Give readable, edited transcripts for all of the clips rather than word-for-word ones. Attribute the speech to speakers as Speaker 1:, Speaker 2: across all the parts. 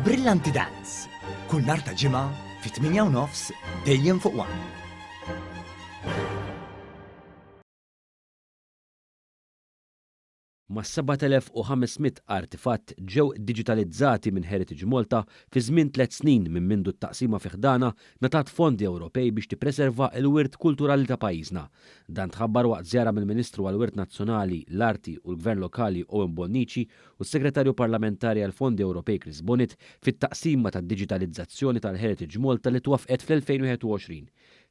Speaker 1: Brillanti Dance. Kull nhar ta' ġimgħa fit-8:30 dejjem fuq One.
Speaker 2: Ma' 7500 artifatt ġew digitalizzati minn Heritage Malta fi żmien 3 snin minn mindu t-taqsima fi ħdana ngħatat fondi Ewropej biex tippreserva l-wirt kulturali ta' pajjiżna. Dan tħabbar waqt żjara mill-Ministru għall-Wirt Nazzjonali, l-Arti u l-Gvern Lokali Owen Bonnici u s-Segretarju Parlamentari għall-Fondi Ewropej Chris Bonnet fit-taqsima tad-diġitalizzazzjoni tal-Heritage Malta li twaffqet fl-2021.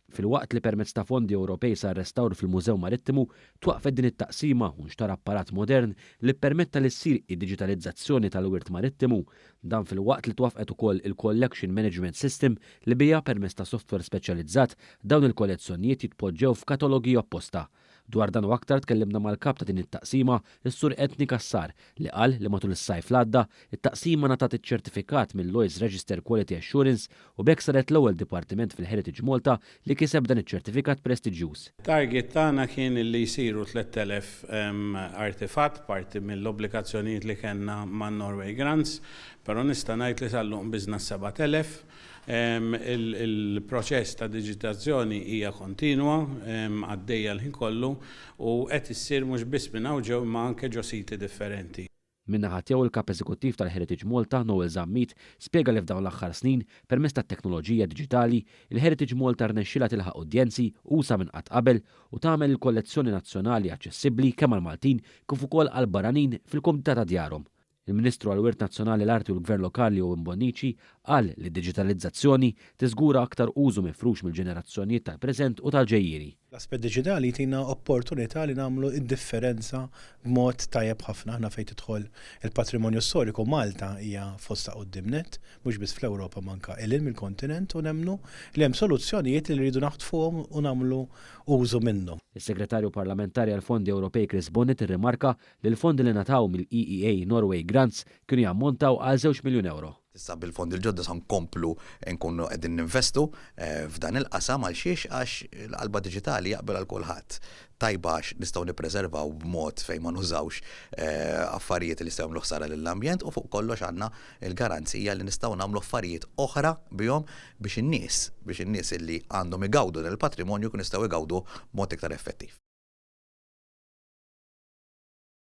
Speaker 2: Fil-waqt li permezz ta' fondi Ewropej sar restawr fil-Mużew Marittimu, twaqfet din it-taqsima u nxtara apparat modern li permetta li ssir id-diġitalizzazzjoni tal-wirt marittimu. Dan fil-waqt li twaqfet ukoll il-Collection Management System li bija permezz ta' software speċjalizzat dawn il-kollezzjonijiet jitpoġġew f'katalogi apposta. Dwar dan u aktar tkellimna mal-kap ta' din it-taqsima, is-Sur Etni Kassar, li qal li matul is-sajf l-għadda it-taqsima ngħatat iċ-ċertifikat mill-Lloyds Register Quality Assurance u bekk saret l-ewwel dipartiment fil-Heritage Malta li kiseb dan iċ-ċertifikat prestiġjuż.
Speaker 3: Target tagħna kien li jsiru 3000 artifatt parti mill-obbligazzjonijiet li kellna man Norway Grants, però nista' ngħid li sal-lum biżna 7000. Il-proċess ta' digitazzjoni hija kontinwa, għaddejja l-ħin kollu u qed issir mhux biss minn hawn ġew ma anke ġo siti differenti.
Speaker 2: Minnaħa tiegħu il-Kap Eżekuttiv tal-Heritage Malta, Noel Zammit, spjega li f'dawn l-aħħar snin permezz tat-teknoloġija diġitali il-Heritage Malta rnexxilha tilħaq udjenzi usa minn qatt qabel u tagħmel il-kollezzjoni nazzjonali aċċessibbli kemm għall-Maltin kif ukoll għall-barranin fil-kumdita ta' djarhom. Il-Ministru għall-Wirt Nazzjonali l-Arti u l-Gvern Lokali Owen Bonnici qal li d-diġitalizzazzjoni tiżgura aktar użu mifrux mill-ġenerazzjonijiet tal-preżent u tal-ġejjieri.
Speaker 4: L-aspett diġitali tina opportunità li nagħmlu id-differenza b'mod tajjeb ħafna aħna fejn tidħol il-patrimonju storiku Malta hija fosta qudiemnet, mhux biss fl-Ewropa manka ilhom mill-kontinent u nemmnu li hemm soluzzjonijiet li rridu naħtfuhom u nagħmlu użu minnhom.
Speaker 2: Is-Segretarju Parlamentari għall-Fondi Ewropej Chris Bonnet irrimarka li l-fondi li nataw mill-EEA Norway Grants kienu jammontaw għal 2 miljun euro.
Speaker 5: Issa bil-fondi l-ġodda san komplu nkunu qegħdin ninvestu f'dan il-qasam għal xiex għax l-qalba diġitali jaqbel għal kulħadd. Tajbax nistgħu nippreservaw b'mod fejn ma nużawx affarijiet li jistgħu jagħmlu ħsara lill-ambjent u fuq kollox għandna il-garanzija li nistgħu nagħmlu affarijiet oħra bihom biex in-nies illi għandhom igawdu del patrimonju kun jistgħu igawdu b'mod iktar effettiv.